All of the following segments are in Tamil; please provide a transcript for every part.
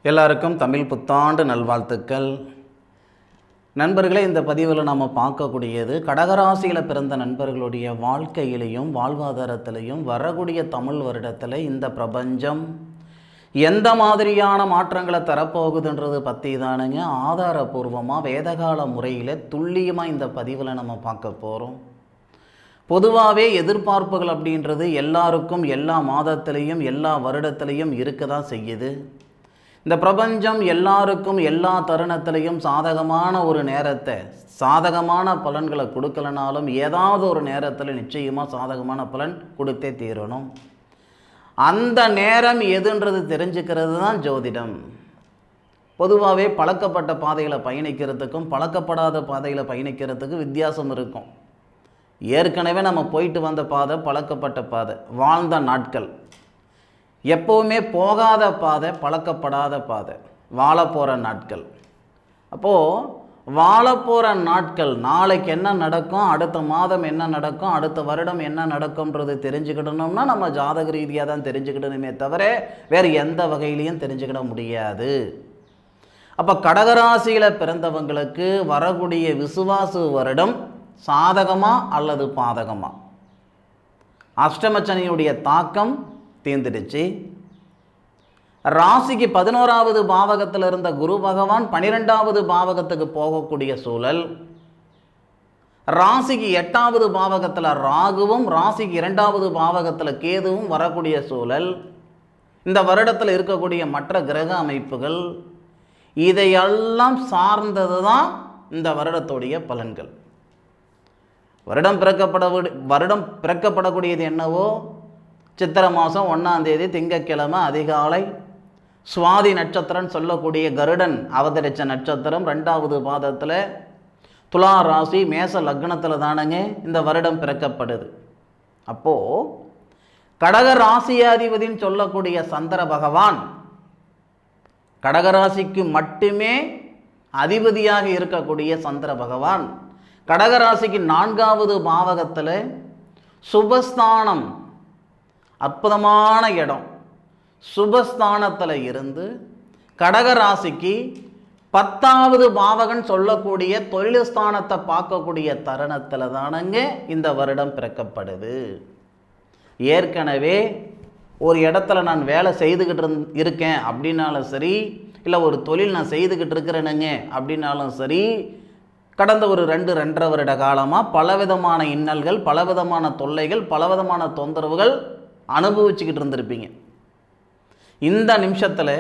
எல்லாருக்கும் தமிழ் புத்தாண்டு நல்வாழ்த்துக்கள். நண்பர்களே, இந்த பதிவில் நம்ம பார்க்கக்கூடியது கடகராசியில் பிறந்த நண்பர்களுடைய வாழ்க்கையிலையும் வாழ்வாதாரத்திலையும் வரக்கூடிய தமிழ் வருடத்தில் இந்த பிரபஞ்சம் எந்த மாதிரியான மாற்றங்களை தரப்போகுதுன்றது பற்றி தானுங்க ஆதாரபூர்வமாக வேதகால முறையில் துல்லியமாக இந்த பதிவில் நம்ம பார்க்க போகிறோம். பொதுவாகவே எதிர்பார்ப்புகள் அப்படின்றது எல்லாருக்கும் எல்லா மாதத்திலையும் எல்லா வருடத்திலையும் இருக்க தான் செய்யுது. இந்த பிரபஞ்சம் எல்லாருக்கும் எல்லா தருணத்திலையும் சாதகமான ஒரு நேரத்தை சாதகமான பலன்களை கொடுக்கலனாலும் ஏதாவது ஒரு நேரத்தில் நிச்சயமாக சாதகமான பலன் கொடுத்தே தீரணும். அந்த நேரம் எதுன்றது தெரிஞ்சுக்கிறது தான் ஜோதிடம். பொதுவாகவே பழக்கப்பட்ட பாதைகளை பயணிக்கிறதுக்கும் பழக்கப்படாத பாதைகளை பயணிக்கிறதுக்கு வித்தியாசம் இருக்கும். ஏற்கனவே நம்ம போயிட்டு வந்த பாதை பழக்கப்பட்ட பாதை, வாழ்ந்த நாட்கள். எப்போவுமே போகாத பாதை பழக்கப்படாத பாதை, வாழ போகிற நாட்கள். அப்போது வாழ போகிற நாட்கள், நாளைக்கு என்ன நடக்கும், அடுத்த மாதம் என்ன நடக்கும், அடுத்த வருடம் என்ன நடக்கும்ன்றது தெரிஞ்சுக்கிடணும்னா நம்ம ஜாதக ரீதியாக தான் தெரிஞ்சுக்கிடணுமே தவிர வேறு எந்த வகையிலையும் தெரிஞ்சுக்கிட முடியாது. அப்போ கடகராசியில் பிறந்தவங்களுக்கு வரக்கூடிய விசுவாசு வருடம் சாதகமா அல்லது பாதகமா? அஷ்டமச்சனியுடைய தாக்கம் தீர்ந்துடுச்சு. ராசிக்கு 11வது பாவகத்தில் இருந்த குரு பகவான் 12வது பாவகத்துக்கு போகக்கூடிய சூழல். ராசிக்கு 8வது பாவகத்தில் ராகுவும் ராசிக்கு 2வது பாவகத்தில் கேதுவும் வரக்கூடிய சூழல். இந்த வருடத்தில் இருக்கக்கூடிய மற்ற கிரக அமைப்புகள் இதையெல்லாம் சார்ந்தது தான் இந்த வருடத்துடைய பலன்கள். வருடம் பிறக்கப்படக்கூடியது என்னவோ சித்திரை மாதம் 1ஆம் தேதி திங்கட்கிழமை அதிகாலை சுவாதி நட்சத்திரம் சொல்லக்கூடிய கருடன் அவதரித்த நட்சத்திரம் 2வது பாதத்தில் துலா ராசி மேச லக்னத்தில் தானங்க இந்த வருடம் பிறக்கப்படுது. அப்போது கடக ராசியாதிபதின்னு சொல்லக்கூடிய சந்திர பகவான் கடகராசிக்கு மட்டுமே அதிபதியாக இருக்கக்கூடிய சந்திர பகவான் கடகராசிக்கு 4வது பாவகத்தில் சுபஸ்தானம், அற்புதமான இடம், சுபஸ்தானத்தில் இருந்து கடகராசிக்கு 10வது பாவகன் சொல்லக்கூடிய தொழில் ஸ்தானத்தை பார்க்கக்கூடிய தருணத்தில் தானங்க இந்த வருடம் பிறக்கப்படுது. ஏற்கனவே ஒரு இடத்துல நான் வேலை செய்துக்கிட்டு இருக்கேன் அப்படின்னாலும் சரி, இல்லை ஒரு தொழில் நான் செய்துக்கிட்டு இருக்கிறேனுங்க அப்படின்னாலும் சரி, கடந்த ஒரு 2-2.5 வருட காலமாக பலவிதமான இன்னல்கள், பலவிதமான தொல்லைகள், பலவிதமான தொந்தரவுகள் அனுபவிச்சுக்கிட்டு இருந்திருப்பீங்க. இந்த நிமிஷத்தில்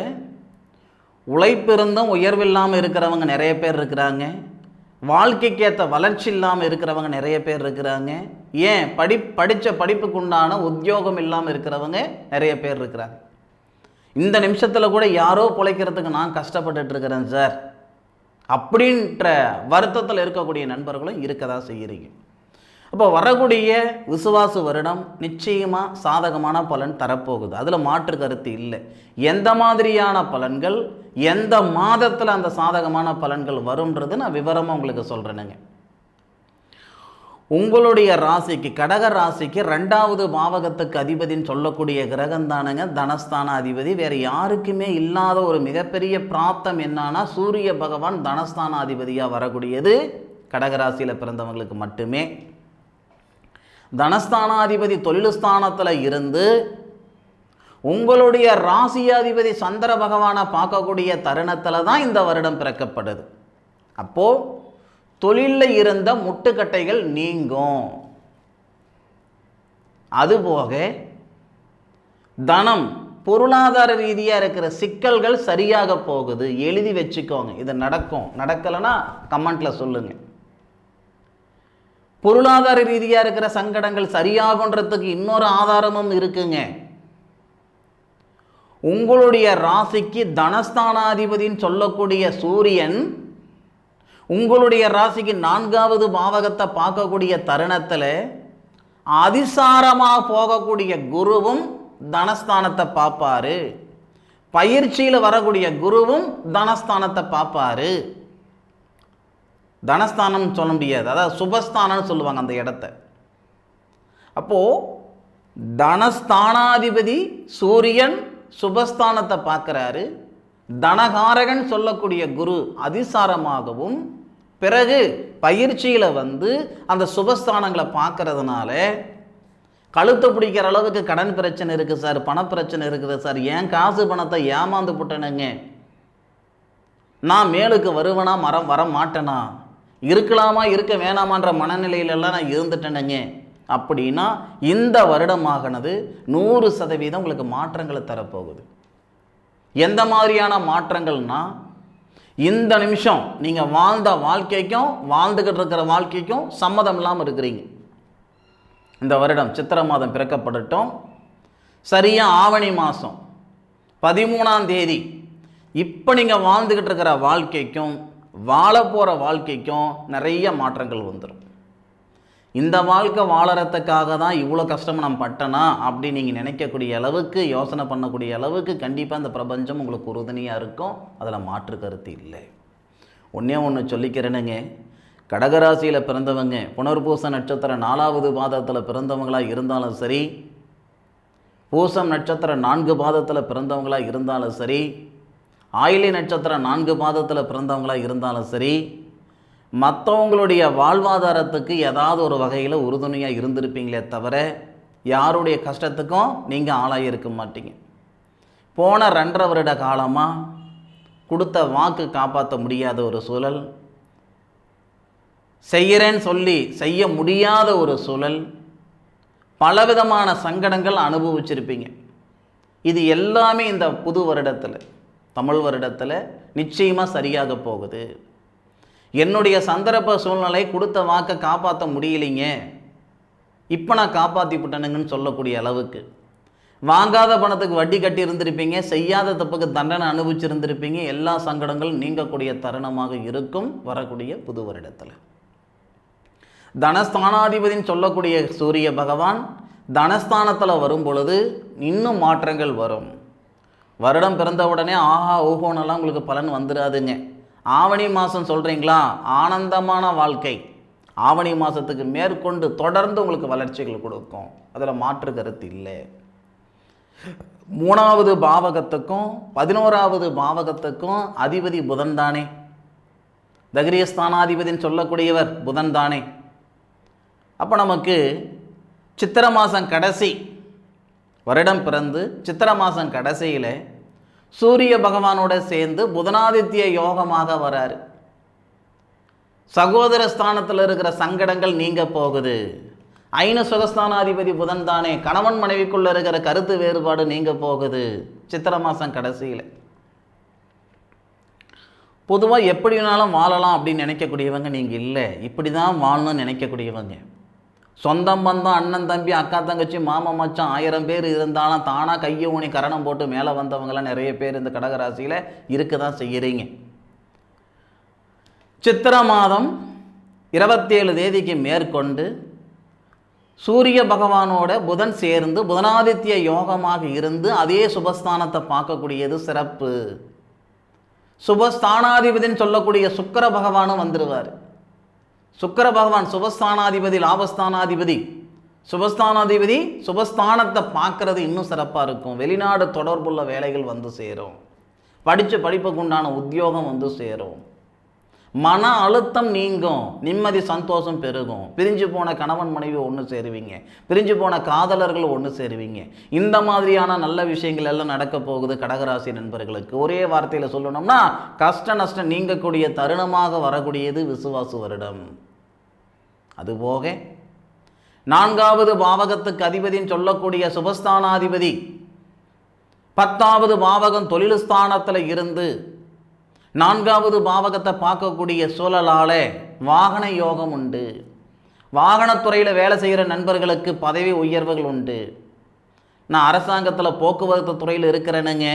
உழைப்பு இருந்தும் உயர்வில்லாமல் இருக்கிறவங்க நிறைய பேர் இருக்கிறாங்க. வாழ்க்கைக்கேற்ற வளர்ச்சி இல்லாமல் இருக்கிறவங்க நிறைய பேர் இருக்கிறாங்க. ஏன் படித்த படிப்புக்கு உண்டான உத்தியோகம் இல்லாமல் இருக்கிறவங்க நிறைய பேர் இருக்கிறாங்க. இந்த நிமிஷத்தில் கூட யாரோ பிழைக்கிறதுக்கு நான் கஷ்டப்பட்டுட்டு இருக்கிறேன் சார் அப்படின்ற வருத்தத்தில் இருக்கக்கூடிய நண்பர்களும் இருக்க தான் செய்கிறீங்க. அப்போ வரக்கூடிய விசுவாசு வருடம் நிச்சயமாக சாதகமான பலன் தரப்போகுது, அதில் மாற்று கருத்து இல்லை. எந்த மாதிரியான பலன்கள் எந்த மாதத்தில் அந்த சாதகமான பலன்கள் வரும்ன்றது நான் விவரமாக உங்களுக்கு சொல்கிறேனுங்க. உங்களுடைய ராசிக்கு கடக ராசிக்கு 2வது பாவகத்துக்கு அதிபதின்னு சொல்லக்கூடிய கிரகம் தானுங்க தனஸ்தான அதிபதி. வேறு யாருக்குமே இல்லாத ஒரு மிகப்பெரிய பிராப்தம் என்னன்னா சூரிய பகவான் தனஸ்தான அதிபதியாக வரக்கூடியது கடகராசியில் பிறந்தவங்களுக்கு மட்டுமே. தனஸ்தானாதிபதி தொழில் ஸ்தானத்தில் இருந்து உங்களுடைய ராசியாதிபதி சந்திர பகவானை பார்க்கக்கூடிய தருணத்தில் தான் இந்த வருடம் பிறக்கப்படுது. அப்போது தொழிலில் இருந்த முட்டுக்கட்டைகள் நீங்கும். அதுபோக தனம் பொருளாதார ரீதியாக இருக்கிற சிக்கல்கள் சரியாக போகுது. எழுதி வச்சுக்கோங்க, இது நடக்கும். நடக்கலைன்னா கமெண்ட்டில் சொல்லுங்கள். பொருளாதார ரீதியாக இருக்கிற சங்கடங்கள் சரியாகுன்றதுக்கு இன்னொரு ஆதாரமும் இருக்குங்க. உங்களுடைய ராசிக்கு தனஸ்தானாதிபதின்னு சொல்லக்கூடிய சூரியன் உங்களுடைய ராசிக்கு 4வது பாவகத்தை பார்க்கக்கூடிய தருணத்தில் அதிசாரமாக போகக்கூடிய குருவும் தனஸ்தானத்தை பார்ப்பாரு. பயிற்சியில் வரக்கூடிய குருவும் தனஸ்தானத்தை பார்ப்பாரு. தனஸ்தானம் சொல்ல முடியாது, அதாவது சுபஸ்தானம்னு சொல்லுவாங்க அந்த இடத்த. அப்போது தனஸ்தானாதிபதி சூரியன் சுபஸ்தானத்தை பார்க்குறாரு, தனகாரகன் சொல்லக்கூடிய குரு அதிசாரமாகவும் பிறகு பயிற்சியில் அந்த சுபஸ்தானங்களை பார்க்கறதுனால கழுத்தை பிடிக்கிற அளவுக்கு கடன் பிரச்சனை இருக்குது சார், பணப்பிரச்சனை இருக்குது சார், ஏன் காசு பணத்தை ஏமாந்து போட்டேனுங்க, நான் மேலுக்கு வருவேனா வர மாட்டேனா, இருக்கலாமா இருக்க வேணாமான்ற மனநிலையிலெல்லாம் நான் இருந்துட்டேனுங்க அப்படின்னா இந்த வருடமாகனது 100% உங்களுக்கு மாற்றங்களை தரப்போகுது. எந்த மாதிரியான மாற்றங்கள்னா, இந்த நிமிஷம் நீங்கள் வாழ்ந்த வாழ்க்கைக்கும் வாழ்ந்துக்கிட்டு இருக்கிற வாழ்க்கைக்கும் சம்மதம் இல்லாமல் இருக்கிறீங்க. இந்த வருடம் சித்திரை மாதம் பிறக்கப்படட்டும், சரியாக ஆவணி மாதம் 13ஆம் தேதி இப்போ நீங்கள் வாழ்ந்துக்கிட்டு இருக்கிற வாழ்க்கைக்கும் வாழ போகிற வாழ்க்கைக்கும் நிறைய மாற்றங்கள் வந்துடும். இந்த வாழ்க்கை வாழறதுக்காக தான் இவ்வளோ கஷ்டம் நான் பட்டனா அப்படின்னு நீங்கள் நினைக்கக்கூடிய அளவுக்கு, யோசனை பண்ணக்கூடிய அளவுக்கு கண்டிப்பாக இந்த பிரபஞ்சம் உங்களுக்கு உறுதுணையாக இருக்கும். அதில் மாற்று கருத்து இல்லை. ஒன்று சொல்லிக்கிறேனுங்க, கடகராசியில் பிறந்தவங்க புனர்பூச நட்சத்திரம் 4வது பாதத்தில் பிறந்தவங்களாக இருந்தாலும் சரி, பூசம் நட்சத்திரம் 4 பாதத்தில் பிறந்தவங்களாக இருந்தாலும் சரி, ஆயிலி நட்சத்திரம் 4 பாதத்தில் பிறந்தவங்களாக இருந்தாலும் சரி, மற்றவங்களுடைய வாழ்வாதாரத்துக்கு ஏதாவது ஒரு வகையில் உறுதுணையாக இருந்திருப்பீங்களே தவிர யாருடைய கஷ்டத்துக்கும் நீங்கள் ஆளாகியிருக்க மாட்டீங்க. போன 2.5 வருட காலமாக கொடுத்த வாக்கு காப்பாற்ற முடியாத ஒரு சூழல், செய்கிறேன்னு சொல்லி செய்ய முடியாத ஒரு சூழல், பலவிதமான சங்கடங்கள் அனுபவிச்சிருப்பீங்க. இது எல்லாமே இந்த புது வருடத்தில், தமிழ் வருடத்தில் நிச்சயமாக சரியாக போகுது. என்னுடைய சந்தர்ப்ப சூழ்நிலை கொடுத்த வாக்கை காப்பாற்ற முடியலைங்க, இப்போ நான் காப்பாற்றி விட்டேனுங்கன்னு சொல்லக்கூடிய அளவுக்கு, வாங்காத பணத்துக்கு வட்டி கட்டி இருந்திருப்பீங்க, செய்யாத தப்புக்கு தண்டனை அனுபவிச்சிருந்திருப்பீங்க. எல்லா சங்கடங்களும் நீங்கக்கூடிய தருணமாக இருக்கும் வரக்கூடிய புது வருடத்தில். தனஸ்தானாதிபதின்னு சொல்லக்கூடிய சூரிய பகவான் தனஸ்தானத்தில் வரும் பொழுது இன்னும் மாற்றங்கள் வரும். வருடம் பிறந்த உடனே ஆஹா ஓஹோனெல்லாம் உங்களுக்கு பலன் வந்துடாதுங்க. ஆவணி மாதம் சொல்கிறீங்களா, ஆனந்தமான வாழ்க்கை ஆவணி மாதத்துக்கு மேற்கொண்டு தொடர்ந்து உங்களுக்கு வளர்ச்சிகள் கொடுக்கும். அதில் மாற்று கருத்து இல்லை. 3வது பாவகத்துக்கும் 11வது பாவகத்துக்கும் அதிபதி புதன் தானே, தகிரியஸ்தானாதிபதின்னு சொல்லக்கூடியவர் புதன் தானே. அப்போ நமக்கு சித்திரை மாதம் கடைசி, வருடம் பிறந்து சித்திரை மாதம் கடைசியில் சூரிய பகவானோட சேர்ந்து புதனாதித்ய யோகமாக வராரு. சகோதர ஸ்தானத்தில் இருக்கிற சங்கடங்கள் நீங்க போகுது. ஐன சுகஸ்தானாதிபதி புதன் தானே, கணவன் மனைவிக்குள்ள இருக்கிற கருத்து வேறுபாடு நீங்க போகுது சித்திரை மாதம் கடைசியில். பொதுவாக எப்படி வேணாலும் வாழலாம் அப்படின்னு நினைக்கக்கூடியவங்க நீங்கள் இல்லை, இப்படி தான் வாழணும்னு நினைக்கக்கூடியவங்க. சொந்தம் பந்தம் அண்ணன் தம்பி அக்கா தங்கச்சி மாமன் மச்சான் 1000 பேர் இருந்தாலும் தானாக கையை ஊனி கரணம் போட்டு மேலே வந்தவங்களாம் நிறைய பேர் இந்த கடகராசியில் இருக்க தான் செய்கிறீங்க. சித்திரை மாதம் 27 தேதிக்கு மேற்கொண்டு சூரிய பகவானோட புதன் சேர்ந்து புதனாதித்ய யோகமாக இருந்து அதே சுபஸ்தானத்தை பார்க்கக்கூடியது சிறப்பு. சுபஸ்தானாதிபதினு சொல்லக்கூடிய சுக்கிர பகவானும் வந்துடுவார். சுக்கிர பகவான் சுபஸ்தானாதிபதி, லாபஸ்தானாதிபதி, சுபஸ்தானாதிபதி சுபஸ்தானத்தை பார்க்கறது இன்னும் சிறப்பாக இருக்கும். வெளிநாடு தொடர்புள்ள வேலைகள் வந்து சேரும், படித்த படிப்புக்கு உண்டான உத்தியோகம் வந்து சேரும், மன அழுத்தம் நீங்கும், நிம்மதி சந்தோஷம் பெருகும். பிரிஞ்சு போன கணவன் மனைவி ஒன்று சேருவீங்க, பிரிஞ்சு போன காதலர்கள் ஒன்று சேருவீங்க. இந்த மாதிரியான நல்ல விஷயங்கள் எல்லாம் நடக்க போகுது கடகராசி நண்பர்களுக்கு. ஒரே வார்த்தையில் சொல்லணும்னா கஷ்ட நஷ்டம் நீங்கக்கூடிய தருணமாக வரக்கூடியது விசுவாசு வருடம். அதுபோக 4வது பாவகத்துக்கு அதிபதின்னு சொல்லக்கூடிய சுபஸ்தானாதிபதி 10வது பாவகம் தொழில் ஸ்தானத்தில் இருந்து 4வது பாவகத்தை பார்க்கக்கூடிய சூழலால் வாகன யோகம் உண்டு. வாகனத்துறையில் வேலை செய்கிற நண்பர்களுக்கு பதவி உயர்வுகள் உண்டு. நான் அரசாங்கத்தில் போக்குவரத்து துறையில் இருக்கிறேனுங்க,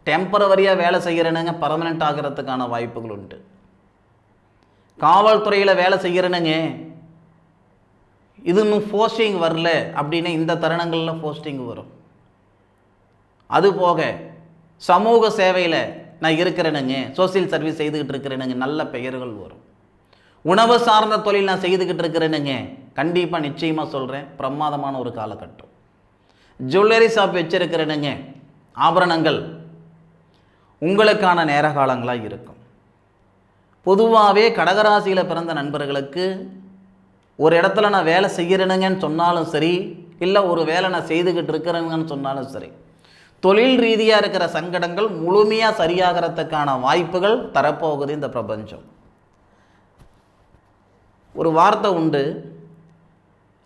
டெம்பரவரியாக வேலை செய்கிறேனுங்க, பர்மனெண்ட் ஆகிறதுக்கான வாய்ப்புகள் உண்டு. காவல்துறையில் வேலை செய்கிறேனுங்க, இது இன்னும் போஸ்டிங் வரல அப்படின்னு இந்த தருணங்களில் போஸ்டிங் வரும். அதுபோக சமூக சேவையில் நான் இருக்கிறேனுங்க, சோசியல் சர்வீஸ் செய்துக்கிட்டு இருக்கிறேனுங்க, நல்ல பெயர்கள் வரும். உணவு சார்ந்த தொழில் நான் செய்துக்கிட்டு இருக்கிறேனுங்க, கண்டிப்பாக நிச்சயமாக சொல்கிறேன் பிரமாதமான ஒரு காலகட்டம். ஜுவல்லரி ஷாப் வச்சுருக்கிறேனுங்க, ஆபரணங்கள் உங்களுக்கான நேர காலங்களாக இருக்கும். பொதுவாகவே கடகராசியில் பிறந்த நண்பர்களுக்கு ஒரு இடத்துல நான் வேலை செய்கிறேனுங்கன்னு சொன்னாலும் சரி, இல்லை ஒரு வேலை நான் செய்துக்கிட்டு இருக்கிறேங்கன்னு சொன்னாலும் சரி, தொழில் ரீதியாக இருக்கிற சங்கடங்கள் முழுமையாக சரியாகிறதுக்கான வாய்ப்புகள் தரப்போகுது இந்த பிரபஞ்சம். ஒரு வார்த்தை உண்டு,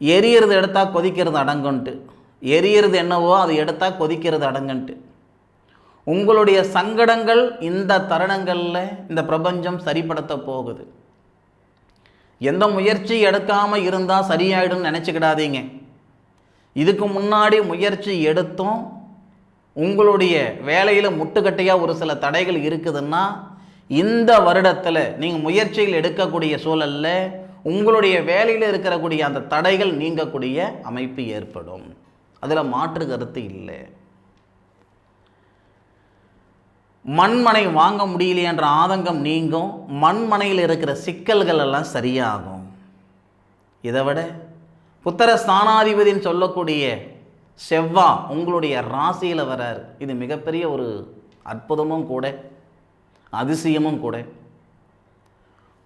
எரியறது எடுத்தால் கொதிக்கிறது அடங்குன்ட்டு. எரியறது என்னவோ அது எடுத்தால் கொதிக்கிறது அடங்குன்ட்டு. உங்களுடைய சங்கடங்கள் இந்த தருணங்களில் இந்த பிரபஞ்சம் சரிப்படுத்த போகுது. எந்த முயற்சி எடுக்காமல் இருந்தால் சரியாயிடும்னு நினச்சிக்கிடாதீங்க. இதுக்கு முன்னாடி முயற்சி எடுத்தும் உங்களுடைய வேலையில் முட்டுக்கட்டையாக ஒரு சில தடைகள் இருக்குதுன்னா, இந்த வருடத்தில் நீங்கள் முயற்சிகள் எடுக்கக்கூடிய சூழலில் உங்களுடைய வேலையில் இருக்கக்கூடிய அந்த தடைகள் நீங்கக்கூடிய அமைப்பு ஏற்படும். அதில் மாற்று கருத்து இல்லை. மண்மனை வாங்க முடியலையென்ற ஆதங்கம் நீங்கும். மண்மனையில் இருக்கிற சிக்கல்கள் எல்லாம் சரியாகும். இதை விட புத்திர ஸ்தானாதிபதின்னு சொல்லக்கூடிய செவ்வாய் உங்களுடைய ராசியில் வரார். இது மிகப்பெரிய ஒரு அற்புதமும் கூட, அதிசயமும் கூட.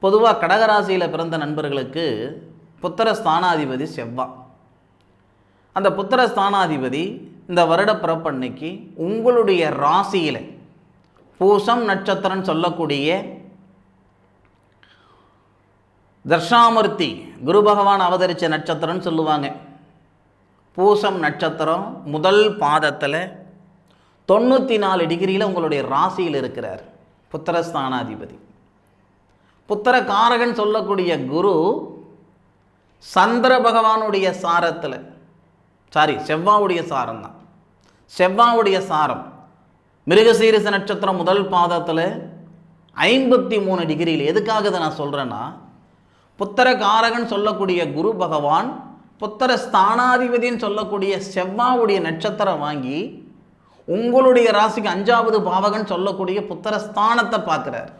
பொதுவாக கடகராசியில் பிறந்த நண்பர்களுக்கு புத்திர ஸ்தானாதிபதி செவ்வாய். அந்த புத்திர ஸ்தானாதிபதி இந்த வருட பிறப்பன்னைக்கு உங்களுடைய ராசியில் பூசம் நட்சத்திரம் சொல்லக்கூடிய தர்ஷாமூர்த்தி குரு பகவான் அவதரித்த நட்சத்திரம்னு சொல்லுவாங்க. பூசம் நட்சத்திரம் முதல் பாதத்தில் 94 டிகிரியில் உங்களுடைய ராசியில் இருக்கிறார் புத்திரஸ்தானாதிபதி. புத்திர காரகன் சொல்லக்கூடிய குரு சந்திர பகவானுடைய சாரத்தில், செவ்வாவுடைய சாரம் தான், செவ்வாவுடைய சாரம் மிருகசீரிச நட்சத்திரம் முதல் பாதத்தில் 53 டிகிரியில். எதுக்காக இதை நான் சொல்கிறேன்னா, புத்திர காரகன் சொல்லக்கூடிய குரு பகவான் புத்திர ஸ்தானாதிபதின்னு சொல்லக்கூடிய செவ்வாவுடைய நட்சத்திரம் வாங்கி உங்களுடைய ராசிக்கு 5வது பாவகன் சொல்லக்கூடிய புத்திர ஸ்தானத்தை பார்க்குறார்.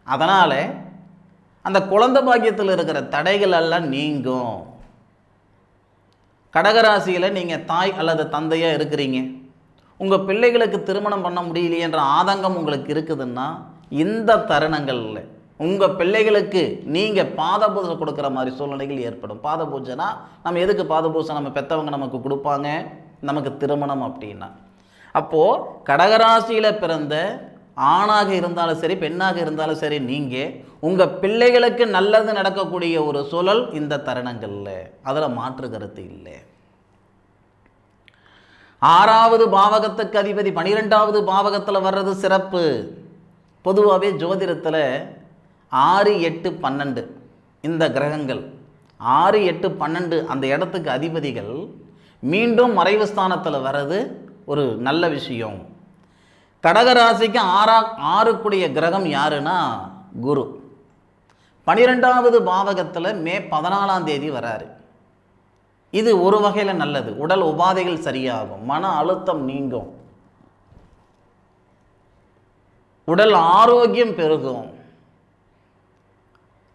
அதனால் அந்த குழந்தை பாக்கியத்தில் இருக்கிற தடைகள் எல்லாம் நீங்கும். கடகராசியில் நீங்கள் தாய் அல்லது தந்தையாக இருக்கிறீங்க, உங்கள் பிள்ளைகளுக்கு திருமணம் பண்ண முடியலையே என்ற ஆதங்கம் உங்களுக்கு இருக்குதுன்னா, இந்த தருணங்களில் உங்கள் பிள்ளைகளுக்கு நீங்கள் பாத பூஜை கொடுக்குற மாதிரி சூழ்நிலைகள் ஏற்படும். பாத பூஜைனா நம்ம எதுக்கு பாத பூஜை? நம்ம பெற்றவங்க நமக்கு கொடுப்பாங்க, நமக்கு திருமணம் அப்படின்னா. அப்போது கடகராசியில் பிறந்த ஆணாக இருந்தாலும் சரி, பெண்ணாக இருந்தாலும் சரி, நீங்கள் உங்கள் பிள்ளைகளுக்கு நல்லது நடக்கக்கூடிய ஒரு சூழல் இந்த தருணங்களில், அதில் மாற்று கருத்து இல்லை. 6வது பாவகத்துக்கு அதிபதி 12வது பாவகத்தில் வர்றது சிறப்பு. பொதுவாகவே ஜோதிடத்தில் 6, 8, 12 இந்த கிரகங்கள் 6, 8, 12 அந்த இடத்துக்கு அதிபதிகள் மீண்டும் மறைவு ஸ்தானத்தில் வர்றது ஒரு நல்ல விஷயம். கடகராசிக்கு 6க்குடைய கிரகம் யாருன்னா குரு. 12வது பாவகத்தில் மே 14ஆம் தேதி வராரு. இது ஒரு வகையில் நல்லது. உடல் உபாதைகள் சரியாகும், மன அழுத்தம் நீங்கும், உடல் ஆரோக்கியம் பெருகும்.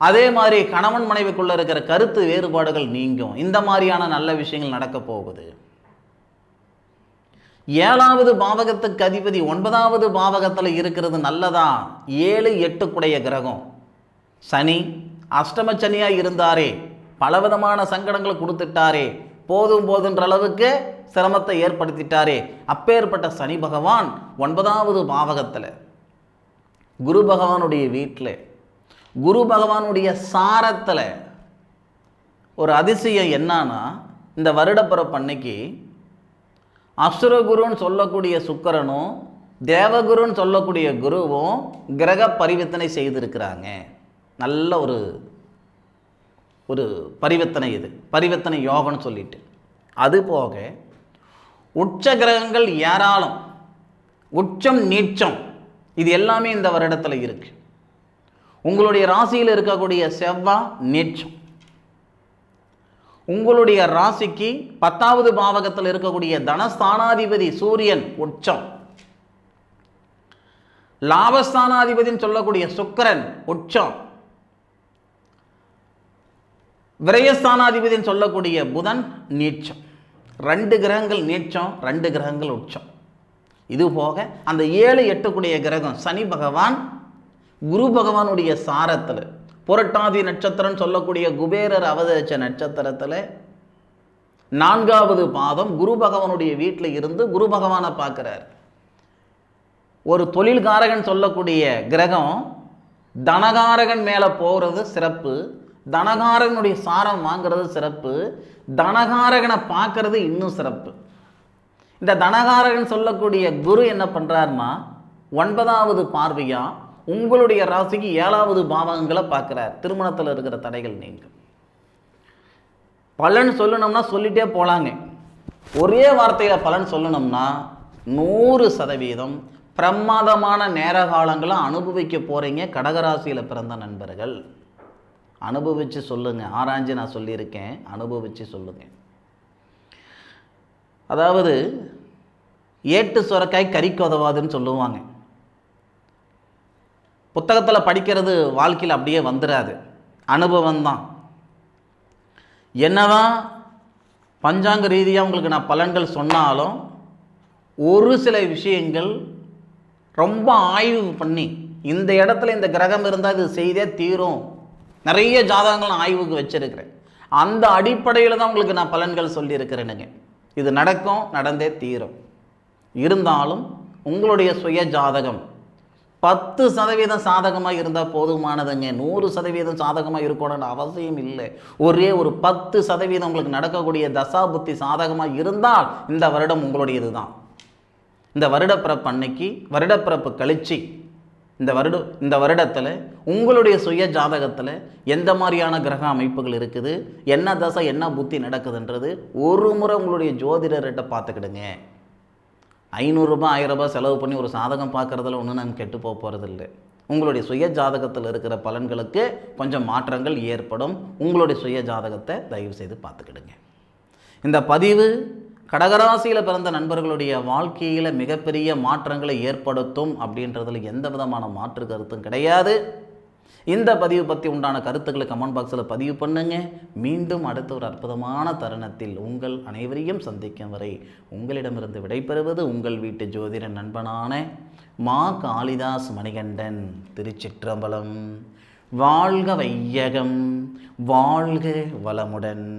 அதே மாதிரி கணவன் மனைவிக்குள்ள இருக்கிற கருத்து வேறுபாடுகள் நீங்கும். இந்த மாதிரியான நல்ல விஷயங்கள் நடக்க போகுது. 7வது பாவகத்துக்கு அதிபதி 9வது பாவகத்தில் இருக்கிறது நல்லதா? 7, 8 கிரகம் சனி. அஷ்டம சனியாக இருந்தாரே, பலவிதமான சங்கடங்களை கொடுத்துட்டாரே, போதும் போதுன்ற அளவுக்கு சிரமத்தை ஏற்படுத்திட்டாரே, அப்பேற்பட்ட சனி பகவான் 9வது பாவகத்தில் குரு பகவானுடைய வீட்டில், குரு பகவானுடைய சாரத்தில் ஒரு அதிசயம் என்னன்னா, இந்த வருடப்பிறப்பு அன்னைக்கு அசுரகுருன்னு சொல்லக்கூடிய சுக்கிரனும் தேவகுருன்னு சொல்லக்கூடிய குருவும் கிரக பரிவர்த்தனை செய்திருக்கிறாங்க. நல்ல ஒரு பரிவர்த்தனை. இது பரிவர்த்தனை யோகம்னு சொல்லிட்டு. அதுபோக உச்ச கிரகங்கள் ஏராளம், உச்சம் நீச்சம் இது எல்லாமே இந்த வருடத்தில் இருக்கு. உங்களுடைய ராசியில் இருக்கக்கூடிய செவ்வாய் நீச்சம், உங்களுடைய ராசிக்கு 10வது பாவகத்தில் இருக்கக்கூடிய தனஸ்தானாதிபதி சூரியன் உச்சம், லாபஸ்தானாதிபதினு சொல்லக்கூடிய சுக்கிரன் உச்சம், விரயஸ்தானாதிபதினு சொல்லக்கூடிய புதன் நீச்சம். 2 கிரகங்கள் நீச்சம், 2 கிரகங்கள் உச்சம். இது போக அந்த 7 8 கிரகம் சனி பகவான் குரு பகவானுடைய சாரத்தில் புரட்டாதி நட்சத்திரம் சொல்லக்கூடிய குபேரர் அவதரித்த நட்சத்திரத்தில் 4வது பாதம் குரு பகவானுடைய வீட்டில் இருந்து குரு பகவானை பார்க்குறார். ஒரு தொழில்காரகன் சொல்லக்கூடிய கிரகம் தனகாரகன் மேலே போகிறது சிறப்பு, தனகாரகனுடைய சாரம் வாங்கிறது சிறப்பு, தனகாரகனை பார்க்கறது இன்னும் சிறப்பு. இந்த தனகாரகன் சொல்லக்கூடிய குரு என்ன பண்ணுறாருன்னா 9வது பார்வையாக உங்களுடைய ராசிக்கு 7வது பாவகங்களை பார்க்குறார். திருமணத்தில் இருக்கிற தடைகள் நீங்க. பலன் சொல்லணும்னா சொல்லிட்டே போகலாங்க. ஒரே வார்த்தையில் பலன் சொல்லணும்னா 100% பிரமாதமான நேர காலங்களை அனுபவிக்க போகிறீங்க கடகராசியில் பிறந்த நண்பர்கள். அனுபவித்து சொல்லுங்கள். ஆராய்ஞ்சு நான் சொல்லியிருக்கேன், அனுபவித்து சொல்லுங்கள். அதாவது ஏட்டு சுரக்காய் கறிக்கு உதவாதுன்னு சொல்லுவாங்க. புத்தகத்தில் படிக்கிறது வாழ்க்கையில் அப்படியே வந்துடாது, அனுபவம்தான். என்னதான் பஞ்சாங்க ரீதியாக உங்களுக்கு நான் பலன்கள் சொன்னாலும் ஒரு சில விஷயங்கள் ரொம்ப ஆய்வு பண்ணி இந்த இடத்துல இந்த கிரகம் இருந்தால் இது செய்தே தீரும், நிறைய ஜாதகங்கள் நான் ஆய்வுக்கு வச்சிருக்கிறேன். அந்த அடிப்படையில் தான் உங்களுக்கு நான் பலன்கள் சொல்லியிருக்கிறேனுங்க. இது நடக்கும், நடந்தே தீரும். இருந்தாலும் உங்களுடைய சுய ஜாதகம் 10% சாதகமாக இருந்தால் போதுமானதுங்க. 100% சாதகமாக இருக்கணும்னு அவசியம் இல்லை. ஒரே ஒரு 10% உங்களுக்கு நடக்கக்கூடிய தசாபுத்தி சாதகமாக இருந்தால் இந்த வருடம் உங்களுடையது தான். இந்த வருடப்பிறப்பு அன்னைக்கு, வருடப்பிறப்பு கழிச்சு இந்த வருடத்தில் உங்களுடைய சுய ஜாதகத்தில் எந்த மாதிரியான கிரக அமைப்புகள் இருக்குது, என்ன தசை என்ன புத்தி நடக்குதுன்றது ஒரு முறை உங்களுடைய ஜோதிடர்கிட்ட பார்த்துக்கிடுங்க. 500 ரூபாய் 1000 ரூபாய் செலவு பண்ணி ஒரு சாதகம் பார்க்குறதுல ஒன்றும் நான் கெட்டு போக போகிறதில்லை. உங்களுடைய சுய ஜாதகத்தில் இருக்கிற பலன்களுக்கு கொஞ்சம் மாற்றங்கள் ஏற்படும். உங்களுடைய சுய ஜாதகத்தை தயவு செய்து பார்த்துக்கிடுங்க. இந்த பதிவு கடகராசியில் பிறந்த நண்பர்களுடைய வாழ்க்கையில் மிகப்பெரிய மாற்றங்களை ஏற்படுத்தும் அப்படின்றதுல எந்த விதமான மாற்று கருத்தும் கிடையாது. இந்த பதிவு பற்றி உண்டான கருத்துக்களை கமெண்ட் பாக்ஸில் பதிவு பண்ணுங்க. மீண்டும் அடுத்த ஒரு அற்புதமான தருணத்தில் உங்கள் அனைவரையும் சந்திக்கும் வரை உங்களிடமிருந்து விடைபெறுவது உங்கள் வீட்டு ஜோதிட நண்பனான மா காளிதாஸ் மணிகண்டன். திருச்சிற்றம்பலம். வாழ்க வையகம், வாழ்க வளமுடன்.